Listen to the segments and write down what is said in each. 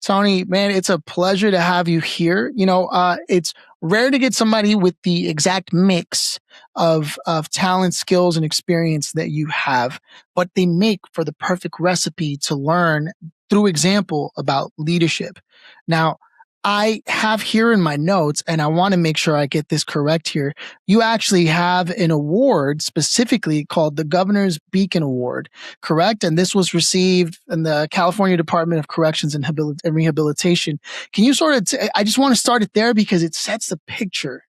Tony, man, it's a pleasure to have you here. It's rare to get somebody with the exact mix of talent, skills, and experience that you have, but they make for the perfect recipe to learn through example about leadership. Now, I have here in my notes, and I want to make sure I get this correct here. You actually have an award specifically called the Governor's Beacon Award, correct? And this was received in the California Department of Corrections and Rehabilitation. Can you I just want to start it there because it sets the picture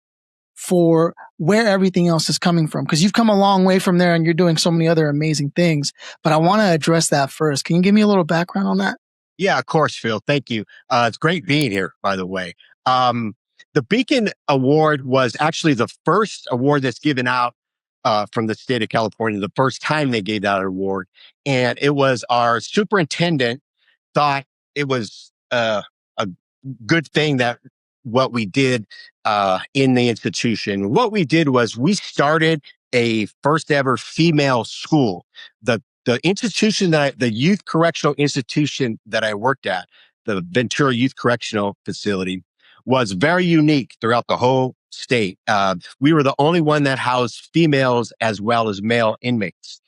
for where everything else is coming from. Because you've come a long way from there and you're doing so many other amazing things. But I want to address that first. Can you give me a little background on that? Yeah, of course, Phil. Thank you. It's great being here, by the way. The Beacon Award was actually the first award that's given out from the state of California, the first time they gave that award. And it was our superintendent thought it was a good thing that what we did in the institution. What we did was we started a first ever female school. The institution the youth correctional institution that I worked at, the Ventura Youth Correctional Facility, was very unique throughout the whole state. We were the only one that housed females as well as male inmates.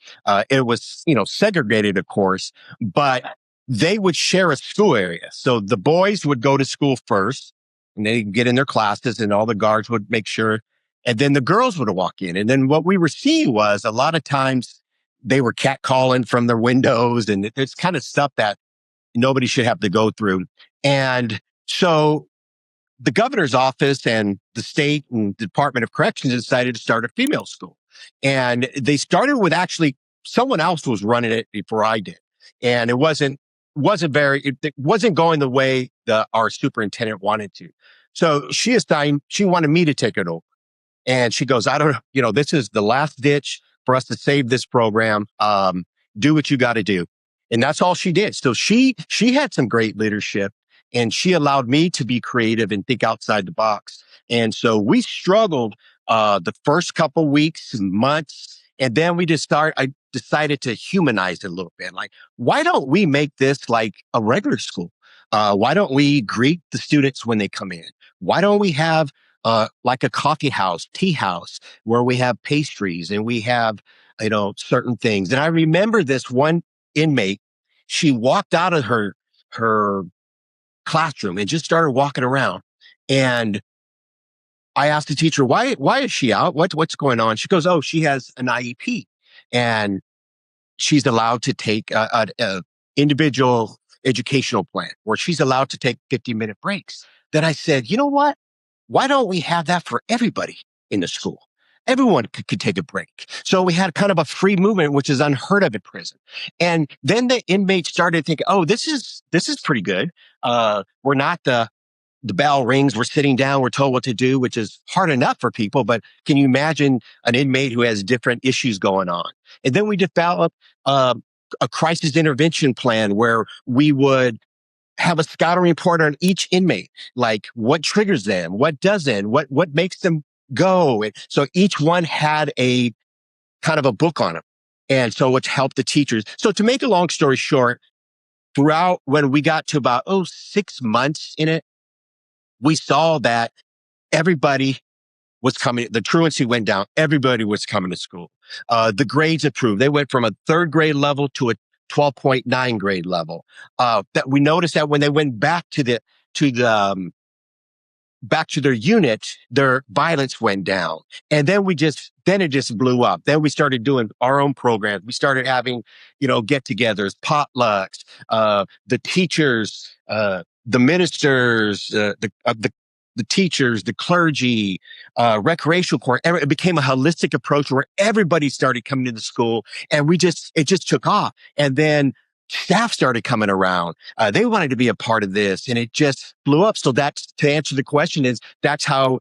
It was, segregated, of course, but they would share a school area. So the boys would go to school first and they'd get in their classes and all the guards would make sure. And then the girls would walk in. And then what we were seeing was a lot of times they were catcalling from their windows, and it's kind of stuff that nobody should have to go through. And so the governor's office and the state and Department of Corrections decided to start a female school. And they started with actually someone else was running it before I did. And it wasn't going the way our superintendent wanted to. So she wanted me to take it over. And she goes, I don't know, this is the last ditch for us to save this program. Do what you got to do. And that's all she did. So she had some great leadership, and she allowed me to be creative and think outside the box. And so we struggled the first couple weeks and months. And then I decided to humanize it a little bit. Like, why don't we make this like a regular school? Why don't we greet the students when they come in? Why don't we have like a coffee house, tea house, where we have pastries and we have, certain things. And I remember this one inmate, she walked out of her classroom and just started walking around. And I asked the teacher, why is she out? What's going on? She goes, oh, she has an IEP and she's allowed to take a individual educational plan where she's allowed to take 50-minute breaks. Then I said, you know what? Why don't we have that for everybody in the school? Everyone could take a break. So we had kind of a free movement, which is unheard of in prison. And then the inmates started thinking, oh, this is pretty good. We're not the bell rings, we're sitting down, we're told what to do, which is hard enough for people. But can you imagine an inmate who has different issues going on? And then we developed a crisis intervention plan where we would have a scouting report on each inmate, like what triggers them, what doesn't, what makes them go. And so each one had a kind of a book on them. And so it's helped the teachers. So to make a long story short, throughout when we got to about 6 months in it, we saw that everybody was coming. The truancy went down. Everybody was coming to school. The grades improved. They went from a 3rd grade level to a 12.9 grade level. That we noticed that when they went back to their unit, their violence went down. And then it just blew up. Then we started doing our own programs. We started having, get-togethers, potlucks, the teachers, the ministers, the teachers, the clergy, recreational corps. It became a holistic approach where everybody started coming to the school, and it just took off. And then staff started coming around. They wanted to be a part of this, and it just blew up. So that's, to answer the question, that's how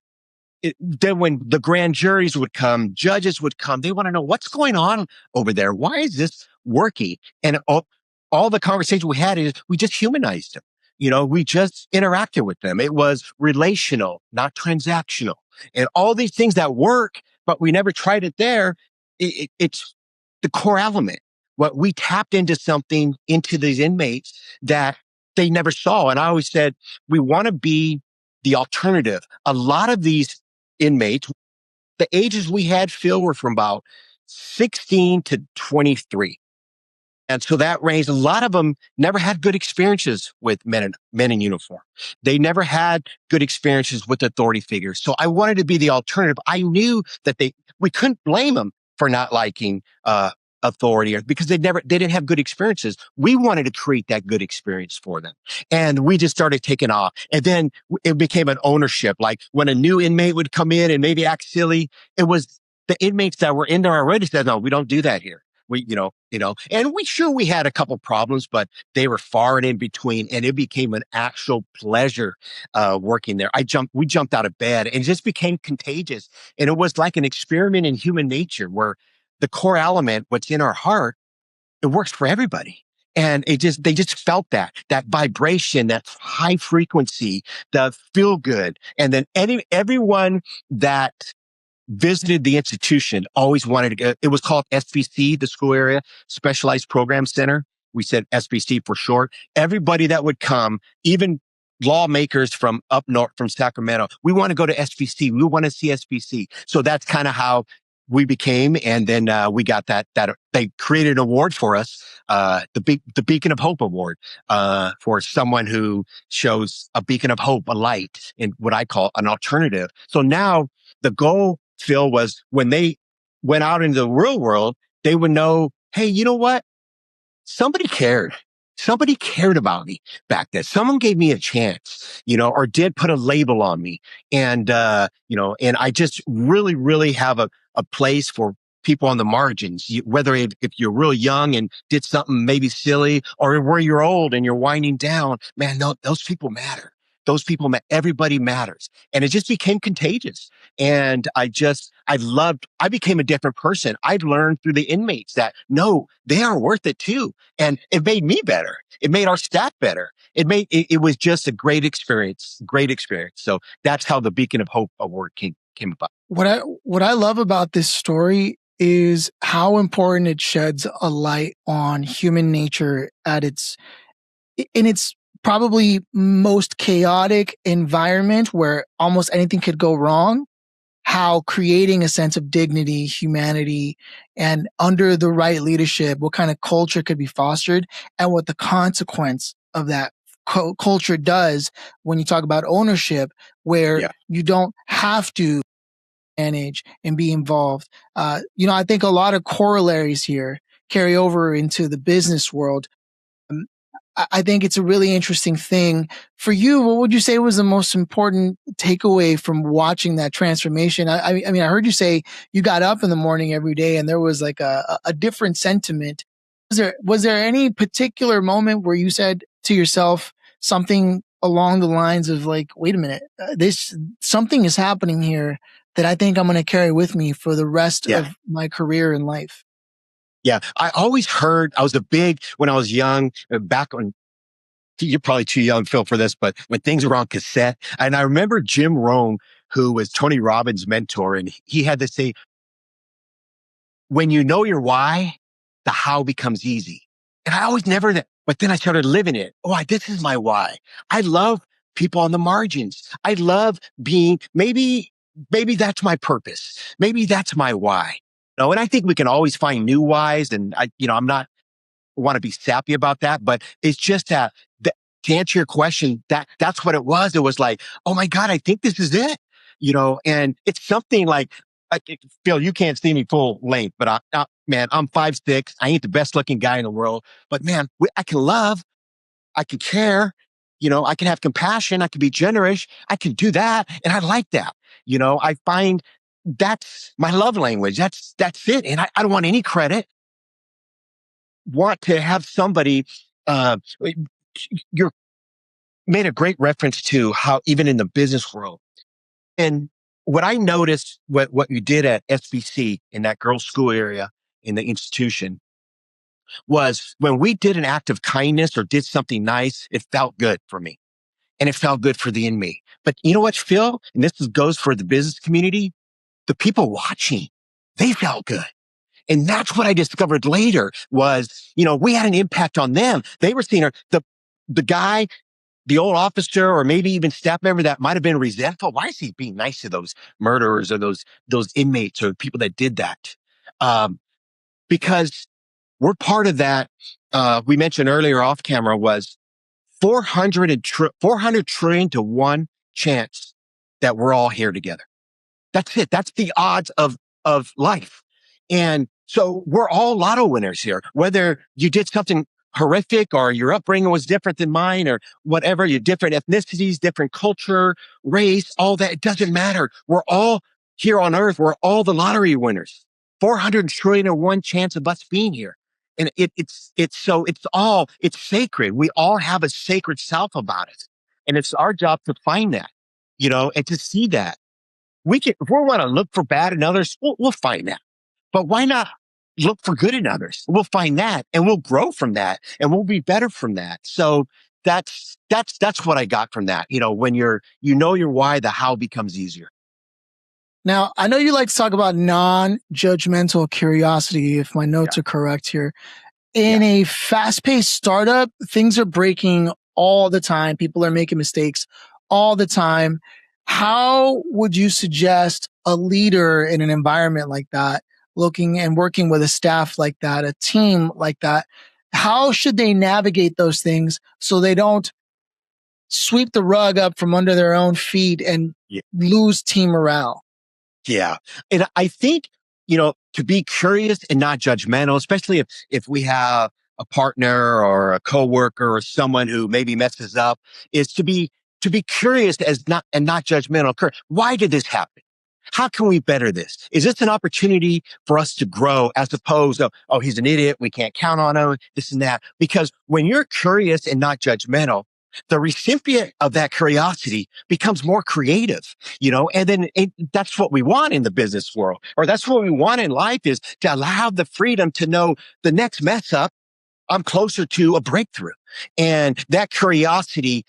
then when the grand juries would come, judges would come, they want to know what's going on over there. Why is this working? And all the conversation we had is we just humanized them. We just interacted with them. It was relational, not transactional. And all these things that work, but we never tried it there. It's the core element. What we tapped into these inmates that they never saw. And I always said, we want to be the alternative. A lot of these inmates, the ages we had, Phil, were from about 16 to 23. And so that range, a lot of them never had good experiences with men in uniform. They never had good experiences with authority figures. So I wanted to be the alternative. I knew that we couldn't blame them for not liking, authority, because they didn't have good experiences. We wanted to create that good experience for them. And we just started taking off. And then it became an ownership. Like when a new inmate would come in and maybe act silly, it was the inmates that were in there already said, no, we don't do that here. And we had a couple problems, but they were far and in between. And it became an actual pleasure, working there. We jumped out of bed and it just became contagious. And it was like an experiment in human nature where the core element, what's in our heart, it works for everybody. And they just felt that vibration, that high frequency, the feel good. And then everyone that visited the institution always wanted to go. It was called SPC, the school area specialized program center. We said SPC for short. Everybody that would come, even lawmakers from up north, from Sacramento, we want to go to SPC. We want to see SPC. So that's kind of how we became. And then, we got that they created an award for us, the Beacon of Hope Award, for someone who shows a beacon of hope, a light, in what I call an alternative. So now the goal, Phil, was when they went out into the real world, they would know, hey, you know what? Somebody cared. Somebody cared about me back then. Someone gave me a chance, or did put a label on me. And, and I just really, really have a place for people on the margins, whether if you're real young and did something maybe silly, or where you're old and you're winding down, man, no, those people matter. Everybody matters. And it just became contagious. And I became a different person. I learned through the inmates that no, they are worth it too. And it made me better. It made our staff better. It was just a great experience, great experience. So that's how the Beacon of Hope Award came about. What I love about this story is how important it sheds a light on human nature in its probably most chaotic environment where almost anything could go wrong. How creating a sense of dignity, humanity, and under the right leadership, what kind of culture could be fostered, and what the consequence of that culture does when you talk about ownership, where Yeah. you don't have to manage and be involved. I think a lot of corollaries here carry over into the business world. Um, I think it's a really interesting thing. For you, what would you say was the most important takeaway from watching that transformation? I mean, I heard you say you got up in the morning every day and there was like a different sentiment. Was there any particular moment where you said to yourself something along the lines of like, wait a minute, this something is happening here that I think I'm going to carry with me for the rest Yeah. of my career in life? Yeah. I always heard, when I was young, back on, you're probably too young, Phil, for this, but when things were on cassette, and I remember Jim Rohn, who was Tony Robbins' mentor, and he had to say, when you know your why, the how becomes easy. And I always never that, but then I started living it. Oh, this is my why. I love people on the margins. I love being, maybe that's my purpose. Maybe that's my why. No, and I think we can always find new whys. And I'm not want to be sappy about that, but it's just that to answer your question, that's what it was. It was like, oh my God, I think this is it, and it's something like, Phil, you can't see me full length, but man, I'm 5'6". I ain't the best looking guy in the world, but man, I can love, I can care, I can have compassion, I can be generous, I can do that. And I like that. I find that's my love language. That's it. And I don't want any credit. Want to have somebody, you're made a great reference to how even in the business world, and what I noticed, what you did at SBC in that girls' school area in the institution, was when we did an act of kindness or did something nice, it felt good for me and it felt good for the inmate. But you know what, Phil? And goes for the business community, the people watching, they felt good. And that's what I discovered later was, we had an impact on them. They were seeing the guy, the old officer, or maybe even staff member that might have been resentful. Why is he being nice to those murderers or those inmates or people that did that? Because we're part of that. We mentioned earlier off camera was 400 trillion to one chance that we're all here together. That's it. That's the odds of life. And so we're all lotto winners here, whether you did something horrific or your upbringing was different than mine or whatever, your different ethnicities, different culture, race, all that. It doesn't matter. We're all here on earth. We're all the lottery winners. 400 trillion to one chance of us being here. And it's sacred. We all have a sacred self about it. And it's our job to find that, and to see that if we want to look for bad in others, we'll find that. But why not look for good in others? We'll find that and we'll grow from that and we'll be better from that. So that's what I got from that. When your why, the how becomes easier. Now, I know you like to talk about non-judgmental curiosity, if my notes are correct here. In a fast-paced startup, things are breaking all the time. People are making mistakes all the time. How would you suggest a leader in an environment like that, looking and working with a staff like that, a team like that, how should they navigate those things so they don't sweep the rug up from under their own feet and lose team morale? Yeah. And I think, to be curious and not judgmental, especially if we have a partner or a coworker or someone who maybe messes up, is to be curious and not judgmental. Why did this happen? How can we better this? Is this an opportunity for us to grow as opposed to, oh, he's an idiot, we can't count on him, this and that? Because when you're curious and not judgmental, the recipient of that curiosity becomes more creative, and then that's what we want in the business world, or that's what we want in life, is to allow the freedom to know the next mess up, I'm closer to a breakthrough. And that curiosity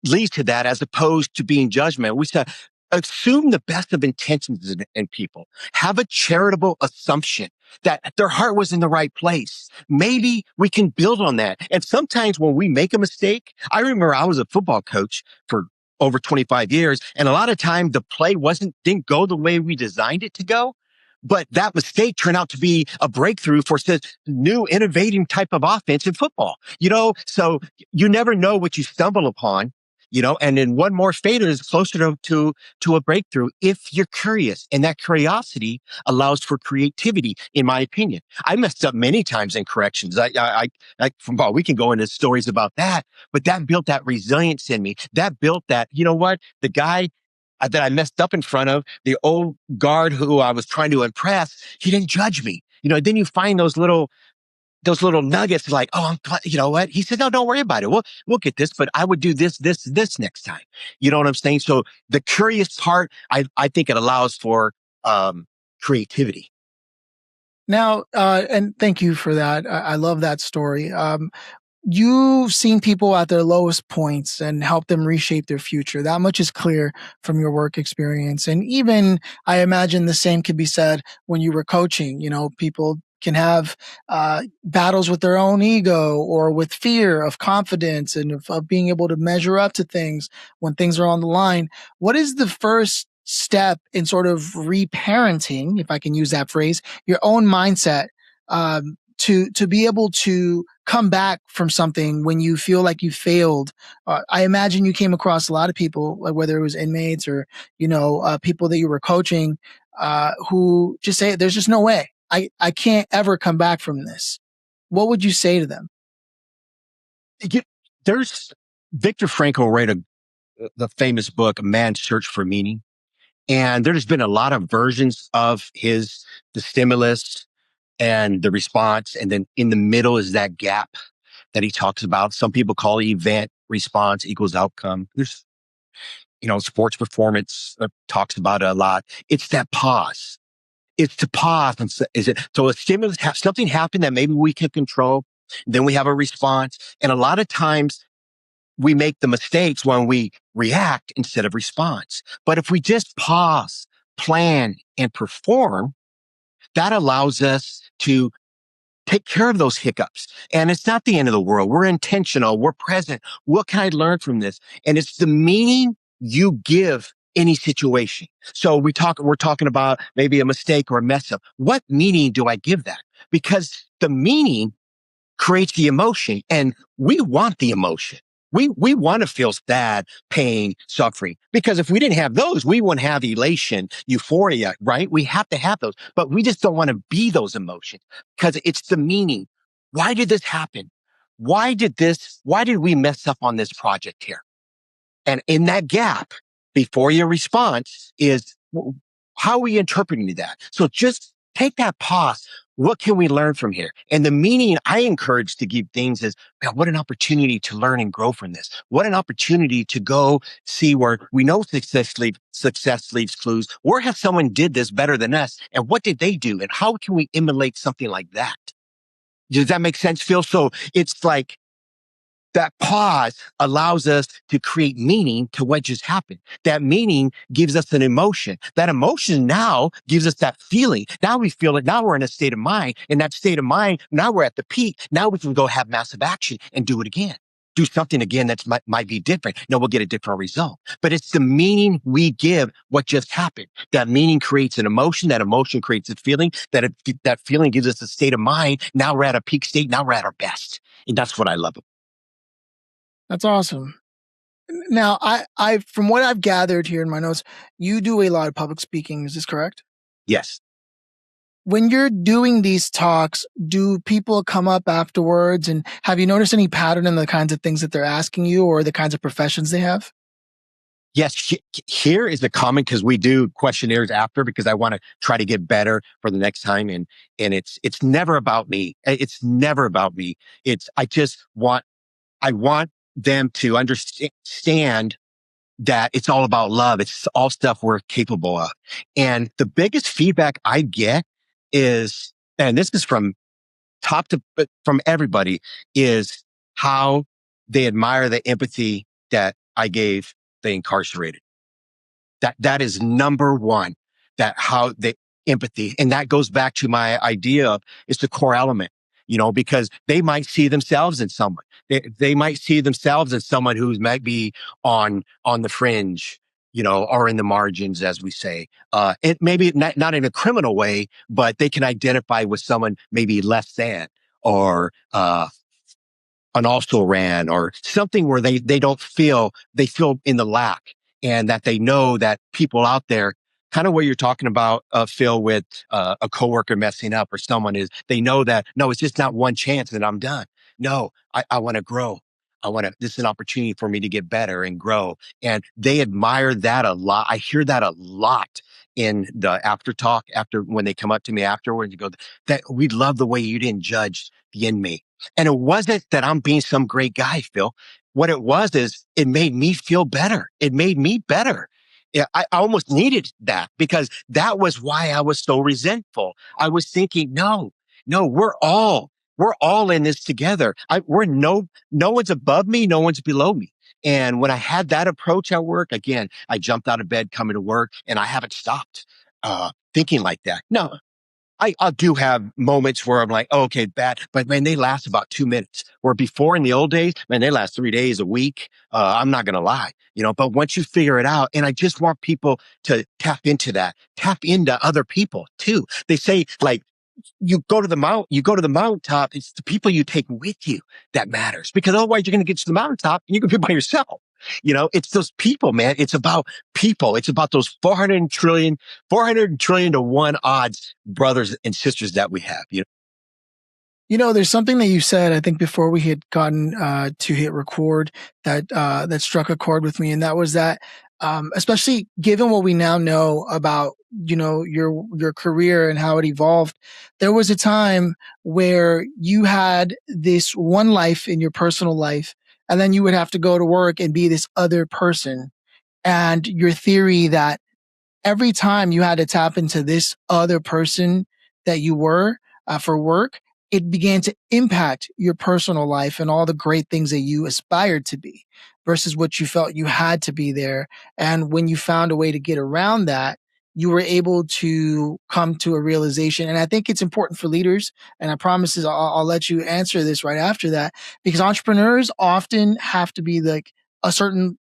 leads to that as opposed to being judgmental. We said, assume the best of intentions in people. Have a charitable assumption that their heart was in the right place. Maybe we can build on that. And sometimes when we make a mistake, I remember I was a football coach for over 25 years, and a lot of time the play didn't go the way we designed it to go. But that mistake turned out to be a breakthrough for this new innovating type of offense in football. So you never know what you stumble upon. And then one more failure is closer to a breakthrough if you're curious. And that curiosity allows for creativity, in my opinion. I messed up many times in corrections. We can go into stories about that, but that built that resilience in me. That built that, the guy that I messed up in front of, the old guard who I was trying to impress, he didn't judge me. Then you find those little nuggets like, oh, you know what? He said, no, don't worry about it. We'll get this, but I would do this next time. You know what I'm saying? So the curious part, I think it allows for, creativity. Now, and thank you for that. I love that story. You've seen people at their lowest points and helped them reshape their future. That much is clear from your work experience. And even I imagine the same could be said when you were coaching. People can have battles with their own ego or with fear of confidence and of being able to measure up to things when things are on the line. What is the first step in sort of reparenting, if I can use that phrase, your own mindset to be able to come back from something when you feel like you failed? I imagine you came across a lot of people, like whether it was inmates or people that you were coaching, who just say, "There's just no way. I can't ever come back from this." What would you say to them? There's Viktor Frankl wrote the famous book, A Man's Search for Meaning. And there's been a lot of versions of the stimulus and the response. And then in the middle is that gap that he talks about. Some people call it event response equals outcome. There's, sports performance talks about it a lot. It's that pause. It's to pause. And so a stimulus, something happened that maybe we can control. Then we have a response. And a lot of times we make the mistakes when we react instead of response. But if we just pause, plan, and perform, that allows us to take care of those hiccups. And it's not the end of the world. We're intentional. We're present. What can I learn from this? And it's the meaning you give any situation. So we're talking about maybe a mistake or a mess up. What meaning do I give that? Because the meaning creates the emotion, and we want the emotion. We want to feel sad, pain, suffering, because if we didn't have those, we wouldn't have elation, euphoria, right? We have to have those, but we just don't want to be those emotions because it's the meaning. Why did this happen? Why did we mess up on this project here? And in that gap before your response is how are we interpreting that? So just take that pause. What can we learn from here? And the meaning I encourage to give things is, man, what an opportunity to learn and grow from this. What an opportunity to go see where we know success leaves clues. Where has someone did this better than us? And what did they do? And how can we emulate something like that? Does that make sense, Phil? So it's like, that pause allows us to create meaning to what just happened. That meaning gives us an emotion. That emotion now gives us that feeling. Now we feel it. Now we're in a state of mind. In that state of mind, now we're at the peak. Now we can go have massive action and do it again. Do something again that might be different. No, we'll get a different result. But it's the meaning we give what just happened. That meaning creates an emotion. That emotion creates a feeling. That feeling gives us a state of mind. Now we're at a peak state. Now we're at our best. And that's what I love. That's awesome. Now, I from what I've gathered here in my notes, you do a lot of public speaking. Is this correct? Yes. When you're doing these talks, do people come up afterwards? And have you noticed any pattern in the kinds of things that they're asking you or the kinds of professions they have? Yes, here is the common because we do questionnaires after because I want to try to get better for the next time. And it's never about me. It's never about me. I want them to understand that it's all about love. It's all stuff we're capable of. And the biggest feedback I get is, and this is from from everybody, is how they admire the empathy that I gave the incarcerated. That is number one. That how the empathy, and that goes back to my idea of it's the core element, because they might see themselves in someone. They might see themselves as someone who might be on the fringe, or in the margins, as we say. It maybe not in a criminal way, but they can identify with someone maybe less than, or an also ran or something where they feel in the lack, and that they know that people out there, kind of what you're talking about, Phil, with a coworker messing up or someone, is they know that, no, it's just not one chance and I'm done. No, I want to grow. This is an opportunity for me to get better and grow. And they admire that a lot. I hear that a lot in the after talk, after when they come up to me afterwards, you go, that we love the way you didn't judge the inmate. And it wasn't that I'm being some great guy, Phil. What it was is it made me feel better. It made me better. Yeah, I almost needed that because that was why I was so resentful. I was thinking, no, we're all in this together. No one's above me. No one's below me. And when I had that approach at work, again, I jumped out of bed coming to work, and I haven't stopped thinking like that. No, I do have moments where I'm like, oh, okay, bad. But man, they last about 2 minutes. Where before in the old days, man, they last 3 days, a week. I'm not going to lie, but once you figure it out, and I just want people to tap into that, tap into other people too. They say, like, you go to the mountaintop. It's the people you take with you that matters, because otherwise you're going to get to the mountaintop and you can be by yourself. It's those people, man. It's about people. It's about those 400 trillion to one odds brothers and sisters that we have. There's something that you said, I think, before we had gotten to hit record that struck a chord with me, and that was that, especially given what we now know about your career and how it evolved, there was a time where you had this one life in your personal life, and then you would have to go to work and be this other person. And your theory that every time you had to tap into this other person that you were for work, it began to impact your personal life and all the great things that you aspired to be versus what you felt you had to be there. And when you found a way to get around that, you were able to come to a realization. And I think it's important for leaders. And I promise I'll let you answer this right after that, because entrepreneurs often have to be like a certain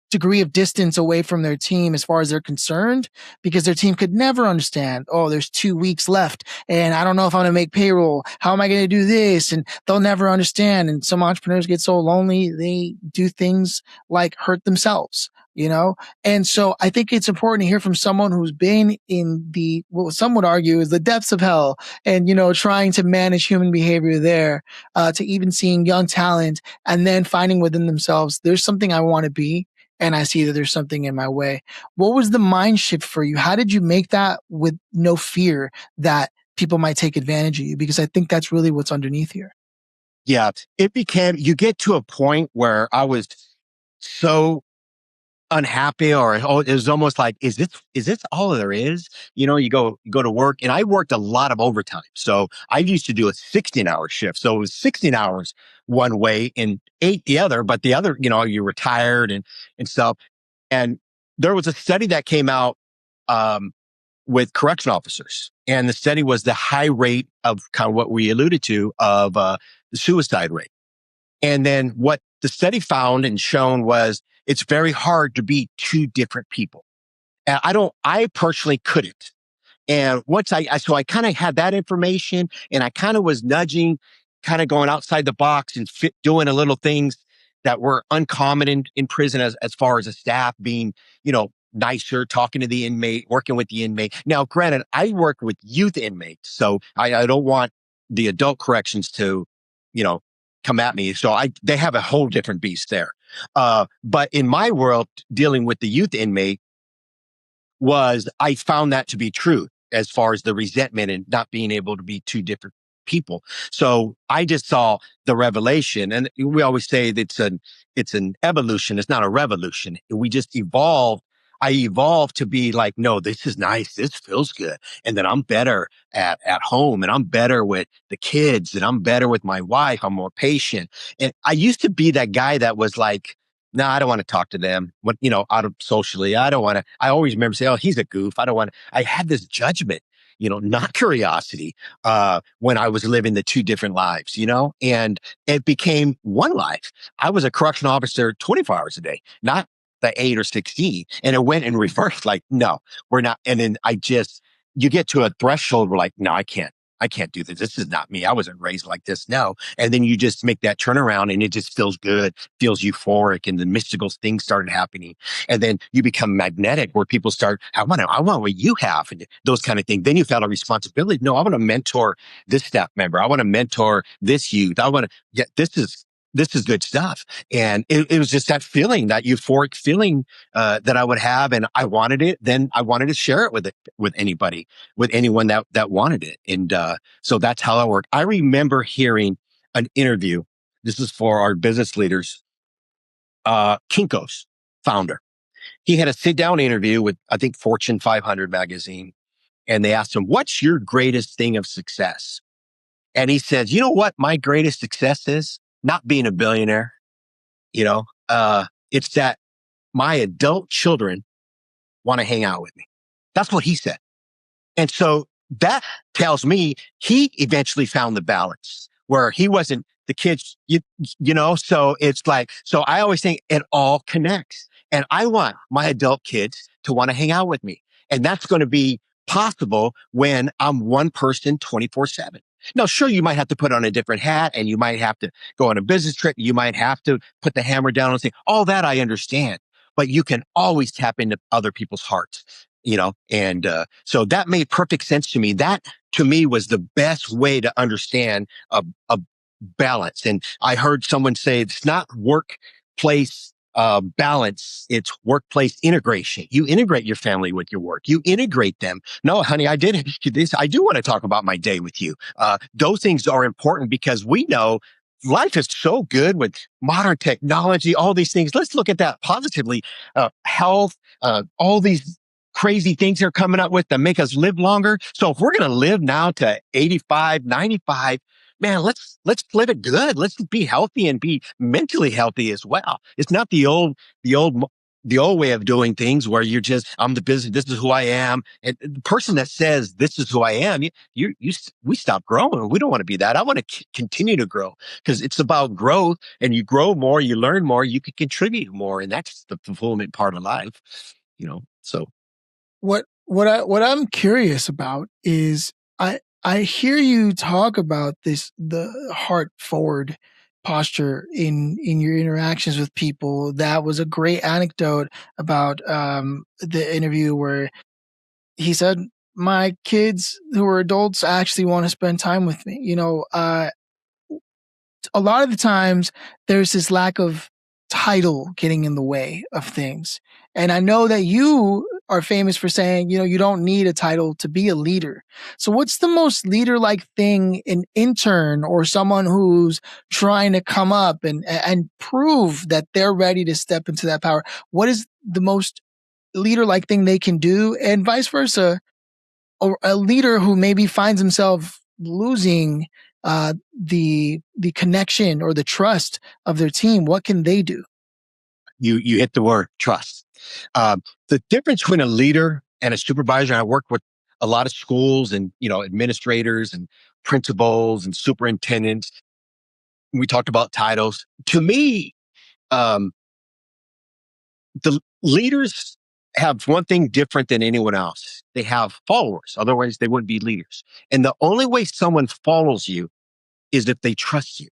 degree of distance away from their team as far as they're concerned, because their team could never understand, oh, there's 2 weeks left and I don't know if I'm going to make payroll. How am I going to do this? And they'll never understand. And some entrepreneurs get so lonely, they do things like hurt themselves, you know? And so I think it's important to hear from someone who's been in the, what some would argue is the depths of hell and, trying to manage human behavior there, to even seeing young talent and then finding within themselves, there's something I want to be, and I see that there's something in my way. What was the mind shift for you? How did you make that with no fear that people might take advantage of you? Because I think that's really what's underneath here. Yeah, you get to a point where I was so unhappy, or it was almost like, is this all there is? You go to work, and I worked a lot of overtime. So I used to do a 16-hour shift. So it was 16 hours one way and 8 the other, but the other, you're retired and stuff. And there was a study that came out um, with correction officers. And the study was the high rate of kind of what we alluded to of the suicide rate. And then what the study found and shown was it's very hard to be two different people. And I personally couldn't. And once so I kind of had that information, and I kind of was nudging, kind of going outside the box and doing a little things that were uncommon in prison, as far as a staff being, nicer, talking to the inmate, working with the inmate. Now, granted, I work with youth inmates, so I don't want the adult corrections to, you know, come at me. So they have a whole different beast there. But in my world, dealing with the youth inmate, I found that to be true as far as the resentment and not being able to be two different people. So I just saw the revelation, and we always say that it's an evolution. It's not a revolution. We just evolved. I evolved to be like, no, this is nice. This feels good. And then I'm better at home, and I'm better with the kids, and I'm better with my wife. I'm more patient. And I used to be that guy that was like, no, I don't want to talk to them. Out of socially, I don't want to. I always remember saying, "Oh, he's a goof." I don't want to. I had this judgment, not curiosity, when I was living the two different lives, and it became one life. I was a correctional officer 24 hours a day, not the 8 or 16. And it went in reverse. Like, no, we're not. And then you get to a threshold where like, no, I can't do this. This is not me. I wasn't raised like this. No. And then you just make that turnaround, and it just feels good, feels euphoric, and the mystical things started happening. And then you become magnetic, where people start, I want what you have, and those kind of things. Then you felt a responsibility. No, I want to mentor this staff member. I want to mentor this youth. This is good stuff. And it was just that feeling, that euphoric feeling that I would have, and I wanted it. Then I wanted to share it with anybody, with anyone that wanted it. And so that's how I work. I remember hearing an interview. This is for our business leaders. Kinko's founder. He had a sit down interview with, I think, Fortune 500 magazine. And they asked him, "What's your greatest thing of success?" And he says, "You know what my greatest success is? Not being a billionaire. It's that my adult children want to hang out with me." That's what he said. And so that tells me he eventually found the balance where he wasn't the kids, so it's like, so I always think it all connects, and I want my adult kids to want to hang out with me. And that's going to be possible when I'm one person 24/7. Now, sure, you might have to put on a different hat, and you might have to go on a business trip. You might have to put the hammer down and say, all that I understand, but you can always tap into other people's hearts. And so that made perfect sense to me. That to me was the best way to understand a balance. And I heard someone say it's not workplace balance, it's workplace integration. You integrate your family with your work. You integrate them. No, honey, I did this. I do want to talk about my day with you. Those things are important because we know life is so good with modern technology, all these things. Let's look at that positively. Health, all these crazy things they're coming up with that make us live longer. So if we're going to live now to 85, 95, man, let's live it good. Let's be healthy and be mentally healthy as well. It's not the old the old way of doing things where you're just, I'm the business, this is who I am. And the person that says, this is who I am, we stop growing. We don't want to be that. I want to continue to grow because it's about growth, and you grow more, you learn more, you can contribute more. And that's the fulfillment part of life, so. What I'm curious about is I hear you talk about the heart forward posture in your interactions with people. That was a great anecdote about the interview where he said, "My kids who are adults actually want to spend time with me." A lot of the times there's this lack of title getting in the way of things. And I know that you are famous for saying, you don't need a title to be a leader. So what's the most leader like thing an intern or someone who's trying to come up and prove that they're ready to step into that power? What is the most leader like thing they can do, and vice versa? Or a leader who maybe finds himself losing the connection or the trust of their team, what can they do? You hit the word trust. The difference between a leader and a supervisor, I work with a lot of schools and, administrators and principals and superintendents. We talked about titles. To me, um, the leaders have one thing different than anyone else. They have followers. Otherwise, they wouldn't be leaders. And the only way someone follows you is if they trust you.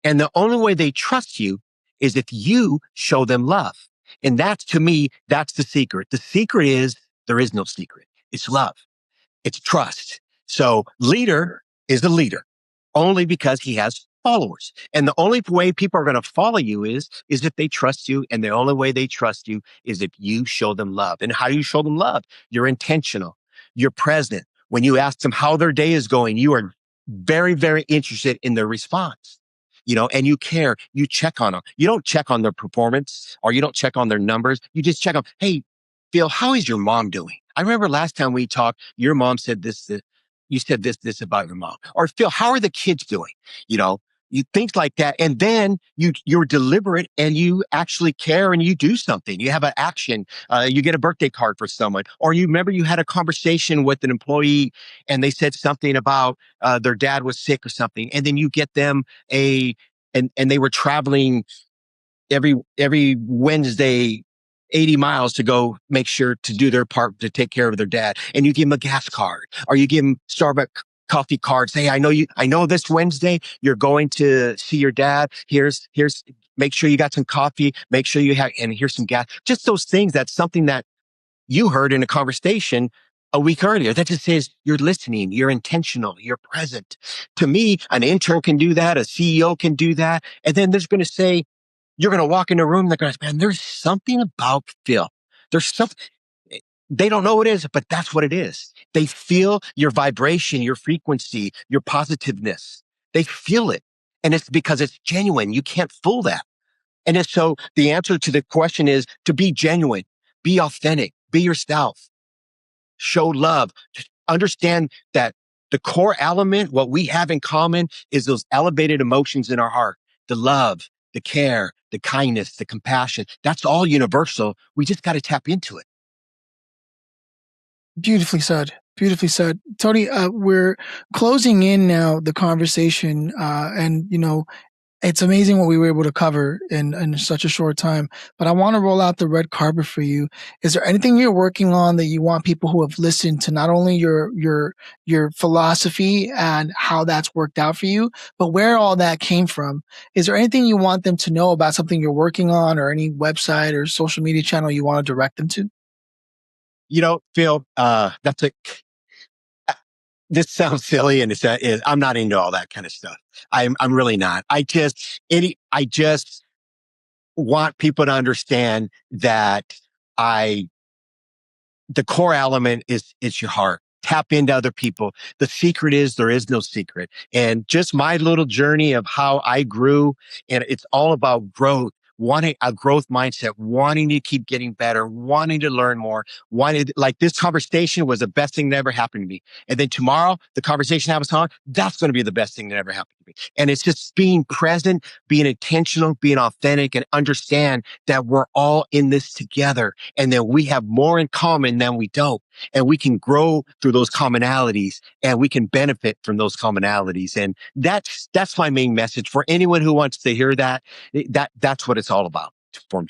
And the only way they trust you is if you show them love. And that's, to me, that's the secret. The secret is there is no secret. It's love. It's trust. So leader is the leader only because he has followers. And the only way people are going to follow you is if they trust you. And the only way they trust you is if you show them love. And how do you show them love? You're intentional. You're present. When you ask them how their day is going, you are very, very interested in their response. And you care, you check on them. You don't check on their performance or you don't check on their numbers. You just check on, hey, Phil, how is your mom doing? I remember last time we talked, your mom said this, you said this about your mom. Or Phil, how are the kids doing? You know, you things like that. And then you're deliberate and you actually care and you do something. You have an action. You get a birthday card for someone, or you remember you had a conversation with an employee and they said something about their dad was sick or something. And then you get them and they were traveling every Wednesday 80 miles to go make sure to do their part to take care of their dad. And you give them a gas card or you give them Starbucks coffee cards. Hey, I know this Wednesday you're going to see your dad. Here's, make sure you got some coffee, make sure you have, and here's some gas. Just those things. That's something that you heard in a conversation a week earlier. That just says you're listening, you're intentional, you're present. To me, an intern can do that. A CEO can do that. And then there's going to say, you're going to walk in a room, they're going to say, man, there's something about Phil. There's something, they don't know what it is, but that's what it is. They feel your vibration, your frequency, your positiveness. They feel it. And it's because it's genuine. You can't fool that. And so the answer to the question is to be genuine, be authentic, be yourself, show love, just understand that the core element, what we have in common is those elevated emotions in our heart, the love, the care, the kindness, the compassion. That's all universal. We just got to tap into it. Beautifully said. Beautifully said. Tony, we're closing in now the conversation, and it's amazing what we were able to cover in such a short time. But I want to roll out the red carpet for you. Is there anything you're working on that you want people who have listened to not only your philosophy and how that's worked out for you, but where all that came from? Is there anything you want them to know about something you're working on, or any website or social media channel you want to direct them to? Phil, this sounds silly, and I'm not into all that kind of stuff. I'm really not. I just want people to understand that the core element is your heart. Tap into other people. The secret is there is no secret. And just my little journey of how I grew, and it's all about growth. Wanting a growth mindset, wanting to keep getting better, wanting to learn more, like this conversation was the best thing that ever happened to me. And then tomorrow, the conversation happens on, that's going to be the best thing that ever happened to me. me. And it's just being present, being intentional, being authentic, and understand that we're all in this together and that we have more in common than we don't. And we can grow through those commonalities and we can benefit from those commonalities. And that's my main message for anyone who wants to hear that. That's what it's all about for me.